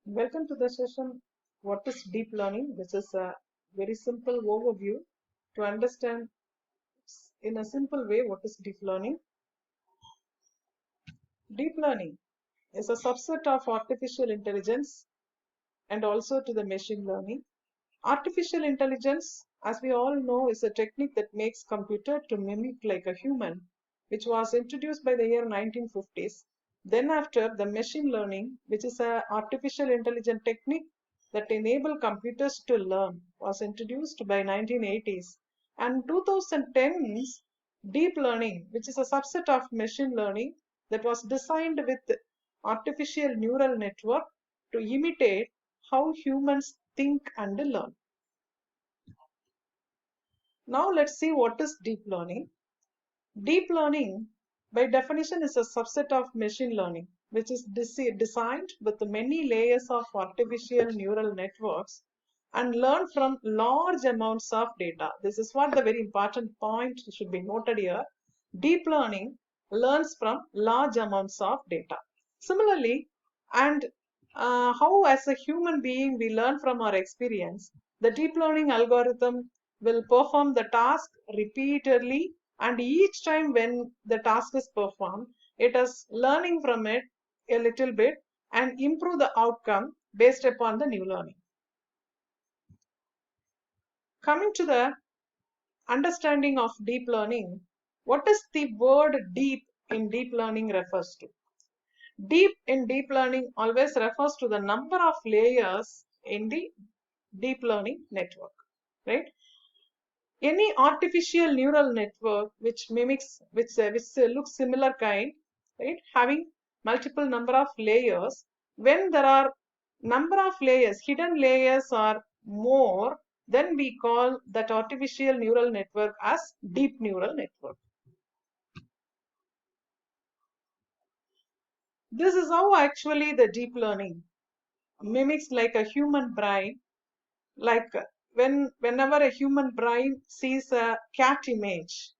Welcome to the session. What is deep learning? This is a very simple overview to understand in a simple way what is deep learning. Deep learning is a subset of artificial intelligence and also to the machine learning. Artificial intelligence, as we all know, is a technique that makes computer to mimic like a human, which was introduced by the year 1950s. Then after the machine learning, which is a artificial intelligence technique that enable computers to learn, was introduced by 1980s. And 2010s, deep learning, which is a subset of machine learning that was designed with artificial neural network to imitate how humans think and learn. Now let's see what is deep learning. Deep learning, by definition, is a subset of machine learning, which is designed with many layers of artificial neural networks and learn from large amounts of data. This is what the very important point should be noted here. Deep learning learns from large amounts of data. Similarly, and how as a human being we learn from our experience, the deep learning algorithm will perform the task repeatedly, and each time when the task is performed, it is learning from it a little bit and improve the outcome based upon the new learning. Coming to the understanding of deep learning, what is the word deep in deep learning refers to? Deep in deep learning always refers to the number of layers in the deep learning network, right? Any artificial neural network which mimics, which looks similar kind, right, having multiple number of layers, when there are number of layers, hidden layers are more, then we call that artificial neural network as deep neural network. This is how actually the deep learning mimics like a human brain, like whenever a human brain sees a cat image,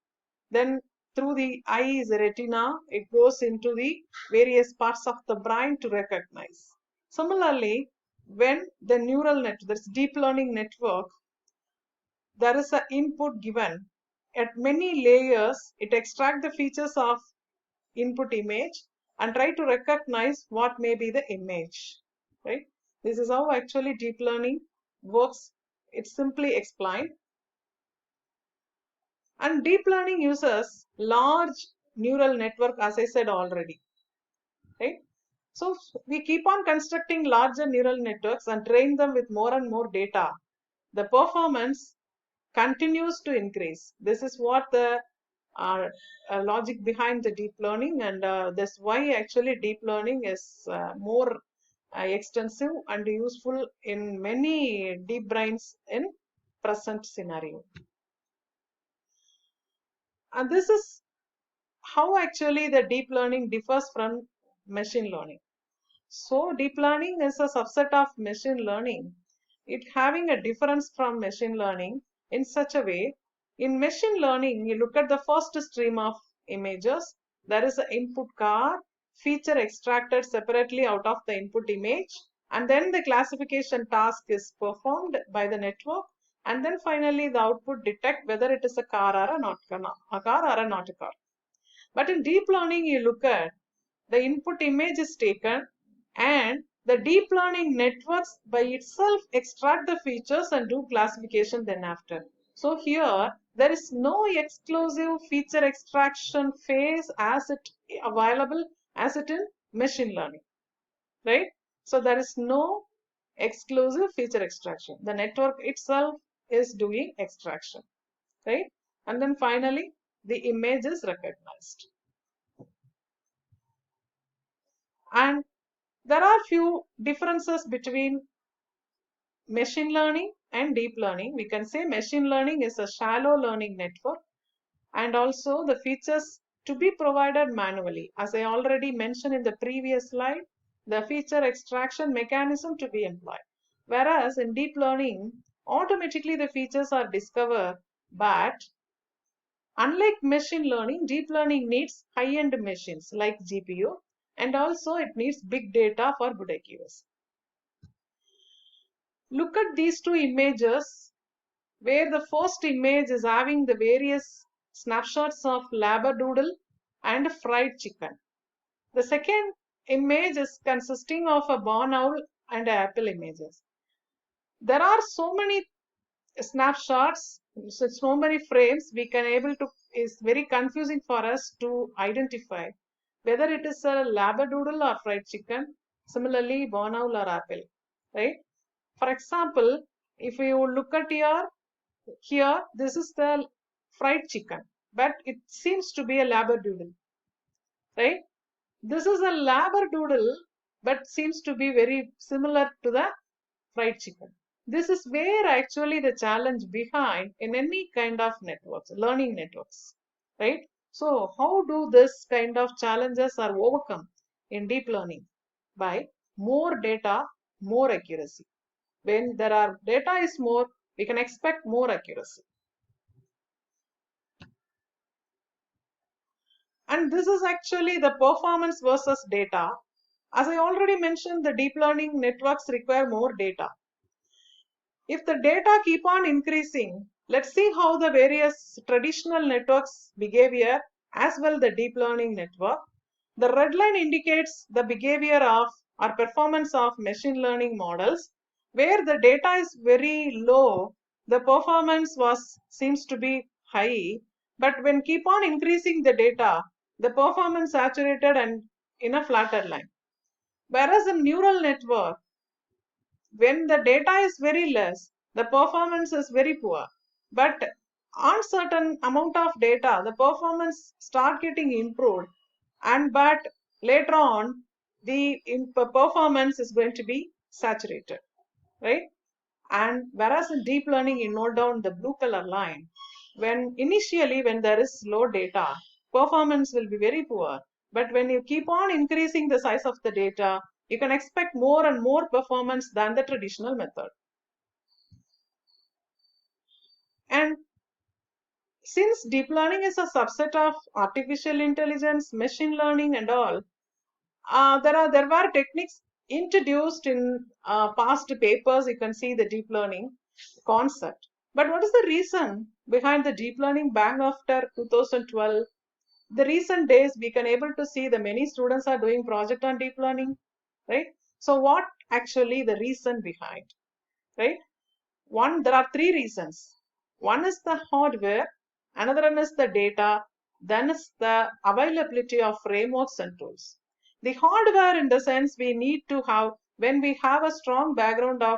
then through the eye's retina, it goes into the various parts of the brain to recognize. Similarly, when the neural network, this deep learning network, there is an input given at many layers, it extracts the features of input image and try to recognize what may be the image, right? This is how actually deep learning works. It's simply explained. And deep learning uses large neural network, as I said already, right? So we keep on constructing larger neural networks and train them with more and more data. The performance continues to increase. This is what the logic behind the deep learning, and that's why actually deep learning is more extensive and useful in many deep brains in present scenario. And this is how actually the deep learning differs from machine learning. So deep learning is a subset of machine learning. It having a difference from machine learning in such a way. In machine learning, you look at the first stream of images. There is an input car, feature extracted separately out of the input image, and then the classification task is performed by the network, and then finally the output detect whether it is a car or a car or not a car. But in deep learning, you look at the input image is taken and the deep learning networks by itself extract the features and do classification then after. So here there is no exclusive feature extraction phase as it available as it in machine learning, right? So there is no exclusive feature extraction. The network itself is doing extraction, right? And then finally the image is recognized. And there are few differences between machine learning and deep learning. We can say machine learning is a shallow learning network, and also the features to be provided manually. As I already mentioned in the previous slide, the feature extraction mechanism to be employed. Whereas in deep learning, automatically the features are discovered, but unlike machine learning, deep learning needs high-end machines like GPU, and also it needs big data for good accuracy. Look at these two images, where the first image is having the various snapshots of labradoodle and fried chicken. The second image is consisting of a barn owl and apple images. There are so many snapshots, so many frames we can able to, is very confusing for us to identify whether it is a labradoodle or fried chicken, similarly barn owl or apple, right? For example, if you look at here, this is the fried chicken, but it seems to be a labradoodle, right? This is a labradoodle, but seems to be very similar to the fried chicken. This is where actually the challenge behind in any kind of networks, learning networks, right? So how do this kind of challenges are overcome in deep learning? By more data, more accuracy. When there are data is more, we can expect more accuracy. And this is actually the performance versus data. As I already mentioned, the deep learning networks require more data. If the data keep on increasing, let's see how the various traditional networks behavior as well the deep learning network. The red line indicates the behavior of or performance of machine learning models. Where the data is very low, the performance seems to be high, but when keep on increasing the data, the performance saturated and in a flatter line. Whereas in neural network, when the data is very less, the performance is very poor. But on certain amount of data, the performance start getting improved, and but later on, the performance is going to be saturated, right? And whereas in deep learning, you note down the blue color line, when initially when there is low data, performance will be very poor. But when you keep on increasing the size of the data, you can expect more and more performance than the traditional method. And since deep learning is a subset of artificial intelligence, machine learning and all, there were techniques introduced in past papers. You can see the deep learning concept. But what is the reason behind the deep learning bang after 2012? The recent days we can able to see the many students are doing project on deep learning, right? So what actually the reason behind, right? There are three reasons. One is the hardware, another one is the data, then is the availability of frameworks and tools. The hardware, in the sense, we need to have, when we have a strong background of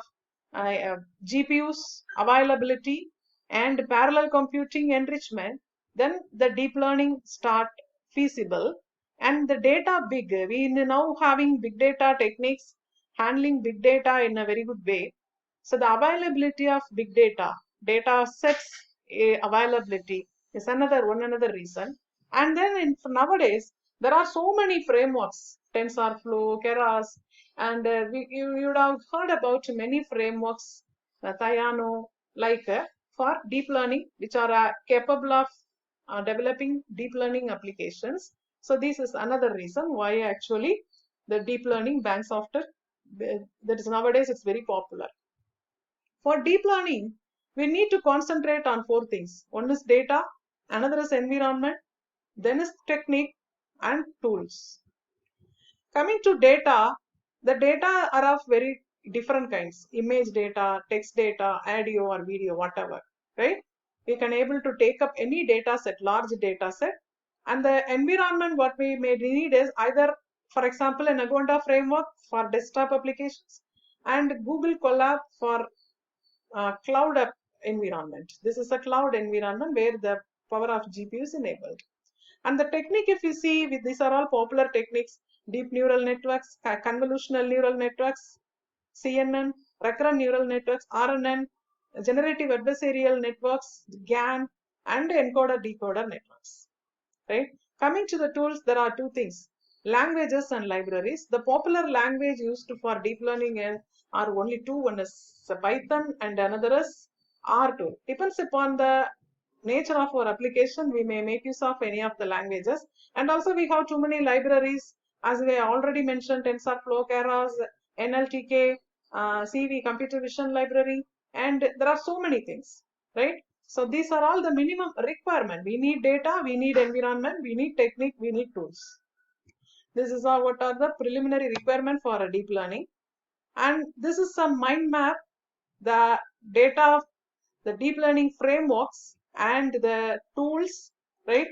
GPUs availability and parallel computing enrichment, then the deep learning start feasible. And the data big, we now having big data techniques, handling big data in a very good way. So the availability of big data sets availability is another reason. And then nowadays there are so many frameworks, TensorFlow, Keras, and you would have heard about many frameworks, Theano, like for deep learning, which are capable of developing deep learning applications. So this is another reason why actually the deep learning bank software, that is nowadays it's very popular. For deep learning, we need to concentrate on four things. One is data, another is environment, then is technique and tools. Coming to data, the data are of very different kinds. Image data, text data, audio or video, whatever, right? We can able to take up any data set, large data set. And the environment what we may need is either, for example, an Agonda framework for desktop applications and Google Colab for cloud environment. This is a cloud environment where the power of GPU is enabled. And the technique, if you see, these are all popular techniques: deep neural networks, convolutional neural networks, CNN, recurrent neural networks, RNN, generative adversarial networks, GAN, and encoder-decoder networks. Right? Coming to the tools, there are two things: languages and libraries. The popular language used for deep learning are only two. One is Python and another is R2. Depends upon the nature of our application, we may make use of any of the languages. And also we have too many libraries, as we already mentioned: TensorFlow, Keras, NLTK, CV computer vision library, and there are so many things, right? So these are all the minimum requirement. We need data, we need environment, we need technique, we need tools. This is all what are the preliminary requirement for a deep learning. And this is some mind map, the data, the deep learning frameworks and the tools, right?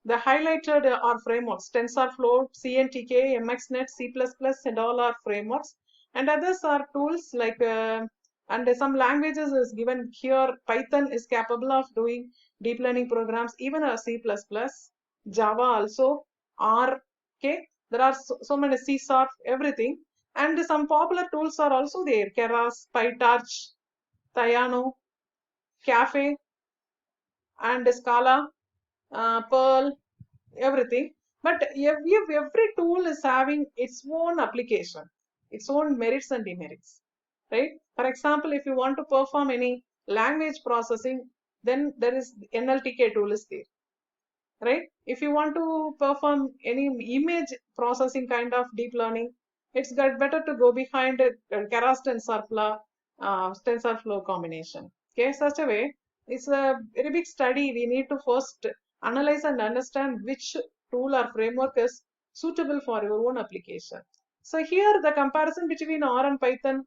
The highlighted are frameworks, TensorFlow, CNTK, MXNet, C++, and all are frameworks. And others are tools like, and some languages is given here. Python is capable of doing deep learning programs, even a C++, Java also, R, okay? There are so many C#, everything. And some popular tools are also there, Keras, PyTorch, Theano, Caffe, and Scala, Perl, everything. But every tool is having its own application, its own merits and demerits, right? For example, if you want to perform any language processing, then there is NLTK tool is there, right? If you want to perform any image processing kind of deep learning, it's got better to go behind a Keras TensorFlow combination. Okay, such a way, it's a very big study. We need to first analyze and understand which tool or framework is suitable for your own application. So here the comparison between R and Python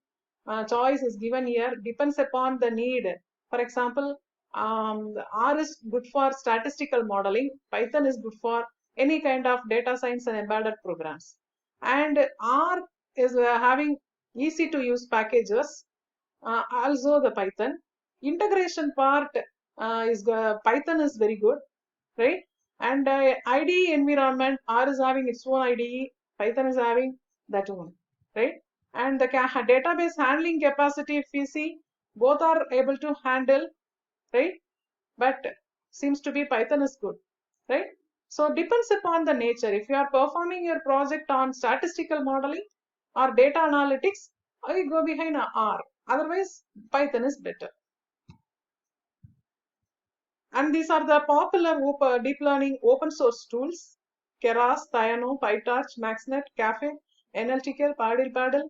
choice is given here, depends upon the need. For example, R is good for statistical modeling. Python is good for any kind of data science and embedded programs. And R is having easy to use packages. Also the Python integration part is Python is very good, right? And IDE environment, R is having its own IDE, Python is having that one, right? And the database handling capacity, if we see, both are able to handle, right? But seems to be Python is good, right? So depends upon the nature. If you are performing your project on statistical modeling or data analytics, I go behind R. Otherwise, Python is better. And these are the popular deep learning open source tools: Keras, Theano, PyTorch, MaxNet, Caffe, NLTK, Paddle,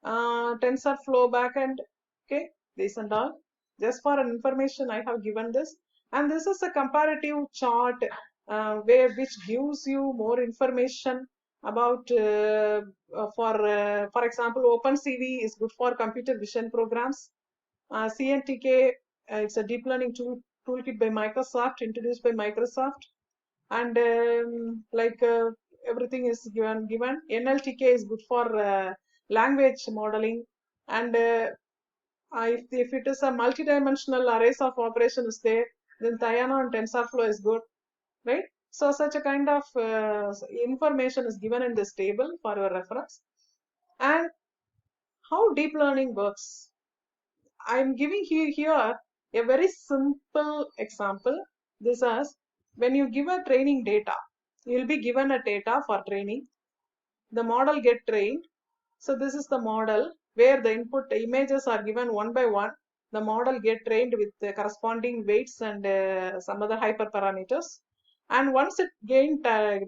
TensorFlow backend. Okay, these and all. Just for an information, I have given this. And this is a comparative chart which gives you more information about, for example, OpenCV is good for computer vision programs. CNTK, it's a deep learning toolkit by Microsoft, introduced by Microsoft. And everything is given. NLTK is good for language modeling. And if it is a multidimensional arrays of operations there, then Theano and TensorFlow is good, right? So such a kind of information is given in this table for your reference. And how deep learning works, I'm giving you here a very simple example. This is when you give a training data, you will be given a data for training. The model get trained. So this is the model where the input images are given one by one. The model get trained with the corresponding weights and some other hyperparameters. And once it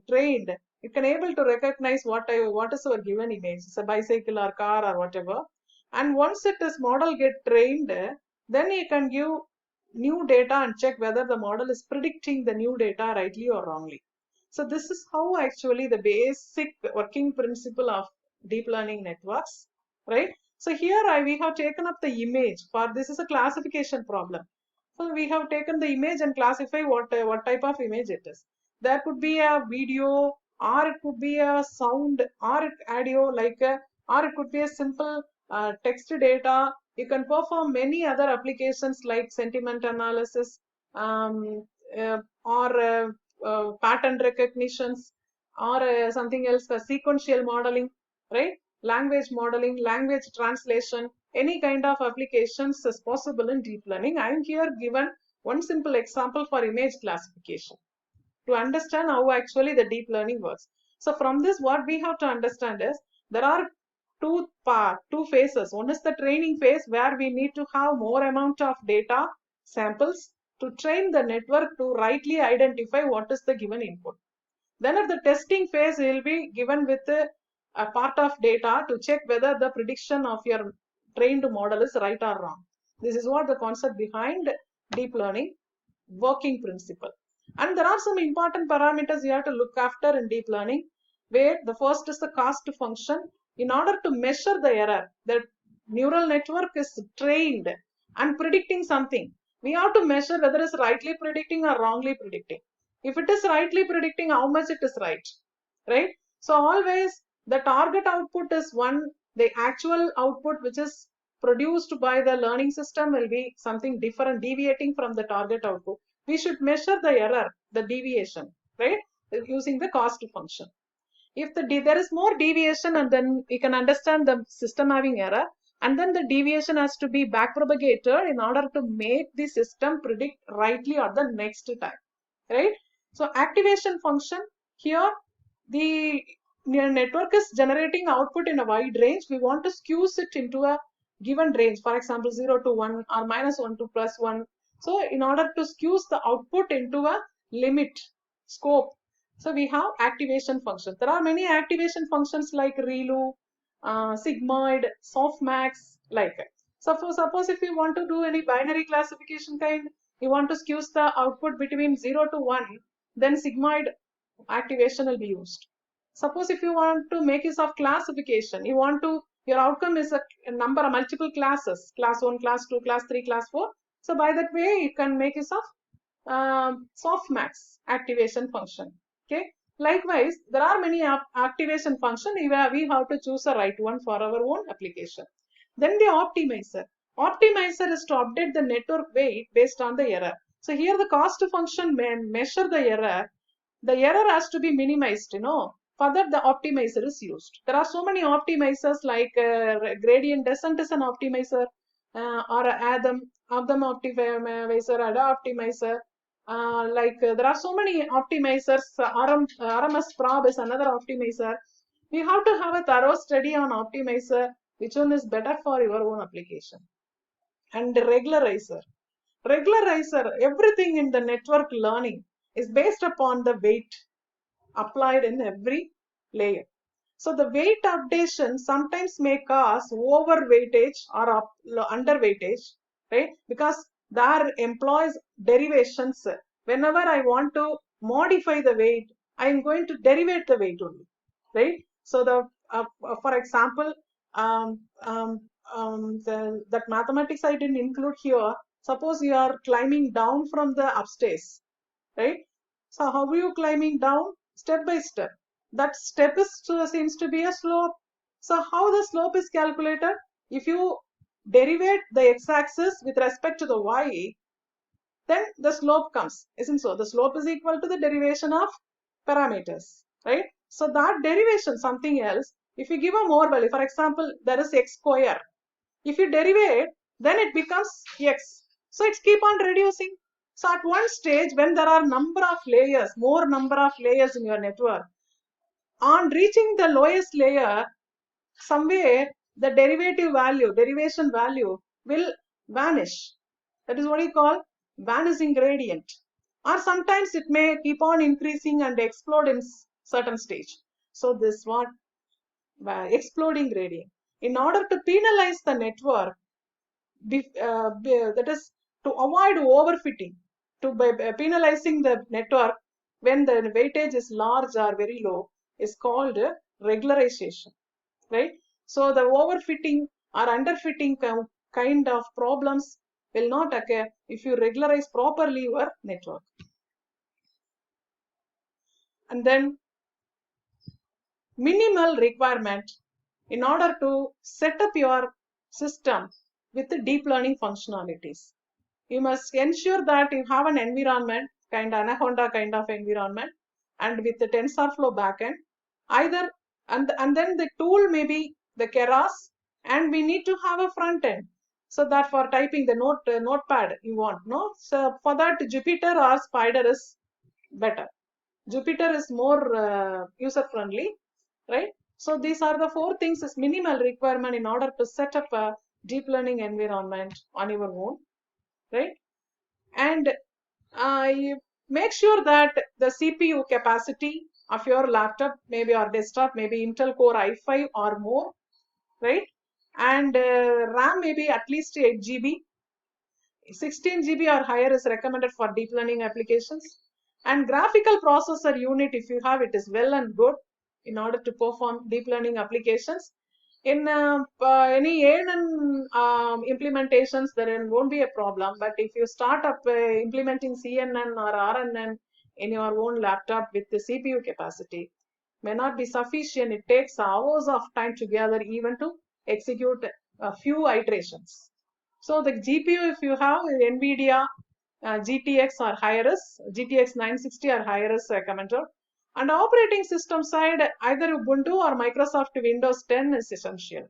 trained, it can able to recognize what is our given image. It's a bicycle or car or whatever. And once it is model get trained, then you can give new data and check whether the model is predicting the new data rightly or wrongly. So this is how actually the basic working principle of deep learning networks, right? So here we have taken up the image. For this is a classification problem. So we have taken the image and classify what type of image it is. There could be a video, or it could be a sound, or audio, or it could be a simple text data. You can perform many other applications like sentiment analysis, or pattern recognitions, or something else, sequential modeling, right? Language modeling, language translation, any kind of applications is possible in deep learning. I am here given one simple example for image classification to understand how actually the deep learning works. So from this, what we have to understand is there are two phases. One is the training phase, where we need to have more amount of data samples to train the network to rightly identify what is the given input. Then at the testing phase, you will be given with a part of data to check whether the prediction of your trained model is right or wrong. This is what the concept behind deep learning working principle. And there are some important parameters you have to look after in deep learning, where the first is the cost function. In order to measure the error, the neural network is trained and predicting something. We have to measure whether it's rightly predicting or wrongly predicting. If it is rightly predicting, how much it is right? So always the target output is one, the actual output which is produced by the learning system will be something different, deviating from the target output. We should measure the error, the deviation, right, using the cost function. If there is more deviation, and then we can understand the system having error, and then the deviation has to be back propagated in order to make the system predict rightly at the next time, right? So activation function, here the network is generating output in a wide range. We want to skew it into a given range, for example 0 to 1 or -1 to +1. So in order to skew the output into a limit scope, so we have activation functions. There are many activation functions like ReLU, sigmoid, softmax, like it. Suppose if you want to do any binary classification kind, you want to skew the output between 0 to 1, then sigmoid activation will be used. Suppose if you want to make use of classification, you want to, your outcome is a number of multiple classes, class 1, class 2, class 3, class 4. So by that way, you can make use of softmax activation function. Okay. Likewise, there are many activation functions. We have to choose the right one for our own application. Then the optimizer. Optimizer is to update the network weight based on the error. So here the cost function measure the error. The error has to be minimized, For that, the optimizer is used. There are so many optimizers like gradient descent is an optimizer, or Adam optimizer, ADA optimizer. There are so many optimizers. RMS probe is another optimizer. We have to have a thorough study on optimizer, which one is better for your own application. And regularizer. Regularizer, everything in the network learning is based upon the weight applied in every layer. So the weight updation sometimes may cause overweightage or underweightage, right? Because there employs derivations. Whenever I want to modify the weight, I am going to derivate the weight only, right? So for example, that mathematics I didn't include here. Suppose you are climbing down from the upstairs, right? So how are you climbing down? Step by step. That step seems to be a slope. So how the slope is calculated? If you derivate the x-axis with respect to the y, then the slope comes, isn't so? The slope is equal to the derivation of parameters, right? So that derivation, something else, if you give a more value, for example, there is x square. If you derivate, then it becomes x. So it's keep on reducing. So at one stage, when there are number of layers, more number of layers in your network, on reaching the lowest layer, somewhere the derivation value will vanish. That is what you call vanishing gradient. Or sometimes it may keep on increasing and explode in certain stage. So this what exploding gradient. In order to penalize the network, that is to avoid overfitting, to penalizing the network when the weightage is large or very low, is called regularization, right? So the overfitting or underfitting kind of problems will not occur if you regularize properly your network. And then minimal requirement in order to set up your system with the deep learning functionalities. You must ensure that you have an environment, Anaconda kind of environment, and with the TensorFlow backend, either, and then the tool may be the Keras, and we need to have a front end. So that for typing the notepad you want, no? So for that, Jupyter or Spider is better. Jupyter is more user friendly, right? So these are the 4 things is minimal requirement in order to set up a deep learning environment on your own, right? And you make sure that the CPU capacity of your laptop, maybe or desktop, maybe Intel Core i5 or more, right? And RAM RAM may be at least 8 GB. 16 GB or higher is recommended for deep learning applications. And graphical processor unit, if you have it, is well and good in order to perform deep learning applications. In any ANN implementations, there won't be a problem. But if you start up implementing CNN or RNN in your own laptop with the CPU capacity, may not be sufficient. It takes hours of time together even to execute a few iterations. So the GPU, if you have NVIDIA GTX or higher, GTX 960 or higher is recommended. And operating system side, either Ubuntu or Microsoft Windows 10 is essential.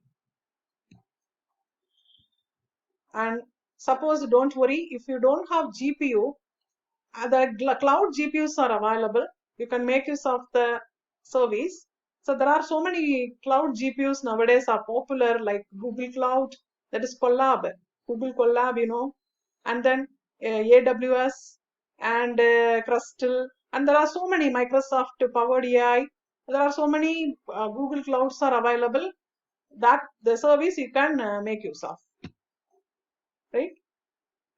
And suppose, don't worry, if you don't have GPU, the cloud GPUs are available. You can make use of the service. So there are so many cloud GPUs nowadays are popular, like Google Cloud, that is Collab, Google Collab, and then AWS and Crystal, and there are so many Microsoft Powered AI. There are so many Google Clouds are available, that the service you can make use of, right?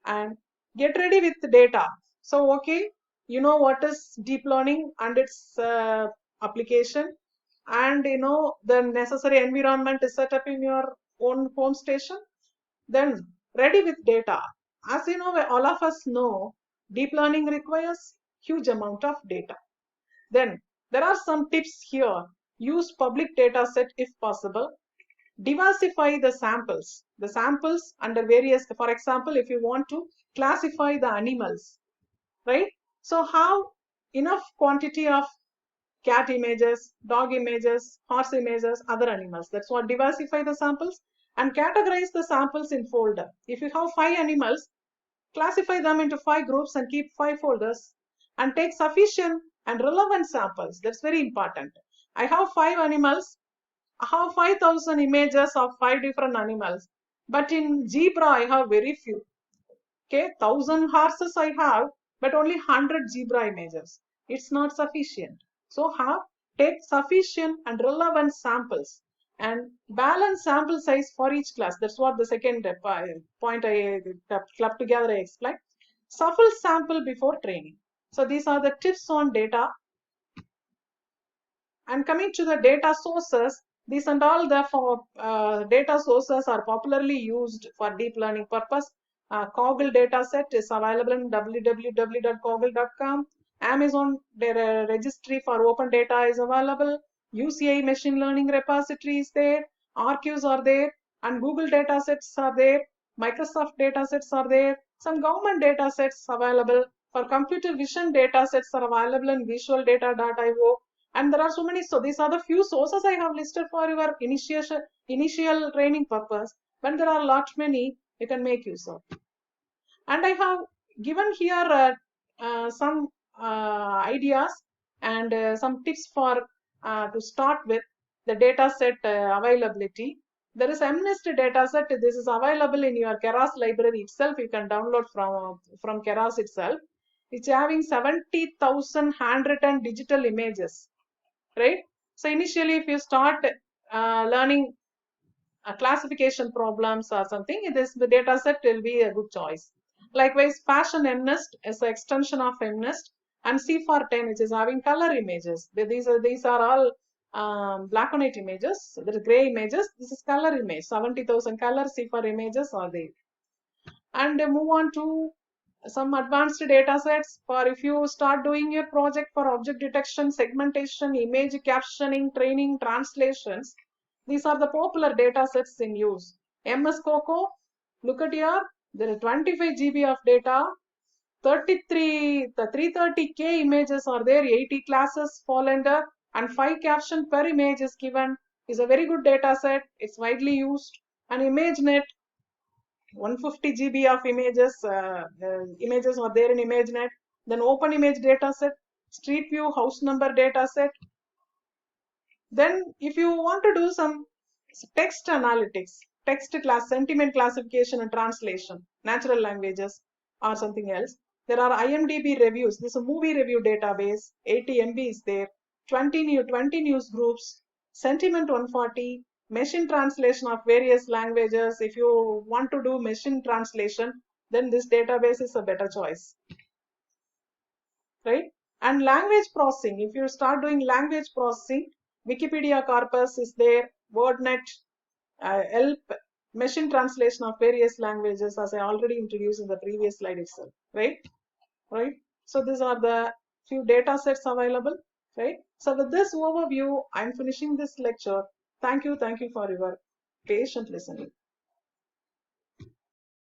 And get ready with the data. So, okay, you know what is deep learning and its application, and the necessary environment is set up in your own home station. Then ready with data. As you know, all of us know, deep learning requires huge amount of data. Then there are some tips here. Use public data set if possible. Diversify the samples under various, for example, if you want to classify the animals, right? So have enough quantity of cat images, dog images, horse images, other animals. That's what diversify the samples. And categorize the samples in folder. If you have 5 animals, classify them into 5 groups and keep 5 folders, and take sufficient and relevant samples. That's very important. I have 5 animals. I have 5,000 images of 5 different animals, but in zebra I have very few. Okay, 1,000 horses I have, but only 100 zebra images. It's not sufficient. So take sufficient and relevant samples and balance sample size for each class. That's what the second point I clubbed together I explained. Shuffle sample before training. So these are the tips on data. And coming to the data sources, these and all the data sources are popularly used for deep learning purpose. Coggle dataset is available in www.coggle.com. Amazon, their registry for open data is available. UCI machine learning repository is there. Archives are there. And Google datasets are there. Microsoft datasets are there. Some government datasets available. For computer vision datasets are available in visualdata.io. And there are so many. So these are the few sources I have listed for your initial training purpose. When there are a lot many, you can make use of. And I have given here some ideas and some tips for to start with the data set availability. There is MNIST dataset. This is available in your Keras library itself. You can download from Keras itself. It's having 70,000 handwritten digital images, right? So initially, if you start learning classification problems or something, the data set will be a good choice. Likewise, Fashion MNIST is an extension of MNIST, and CFAR10, which is having color images. These are all black and white images. There are gray images. This is color image. 70,000 color CFAR images are there. And move on to some advanced data sets for if you start doing a project for object detection, segmentation, image captioning, training, translations. These are the popular data sets in use. MS COCO, look at here, there are 25 GB of data, 330K images are there, 80 classes fall under, and 5 caption per image is given. Is a very good data set. It's widely used. And ImageNet, 150 GB of images are there in ImageNet. Then Open Image Dataset, Street View House Number Dataset. Then if you want to do some text analytics, text class, sentiment classification and translation, natural languages or something else, there are IMDb reviews. This is a movie review database, 80 MB is there, 20 news groups, Sentiment 140, machine translation of various languages. If you want to do machine translation, then this database is a better choice, right? And language processing, if you start doing language processing, Wikipedia corpus is there, WordNet, help, machine translation of various languages, as I already introduced in the previous slide itself, right? Right. So these are the few data sets available, right? So with this overview, I'm finishing this lecture. Thank you for your patient listening.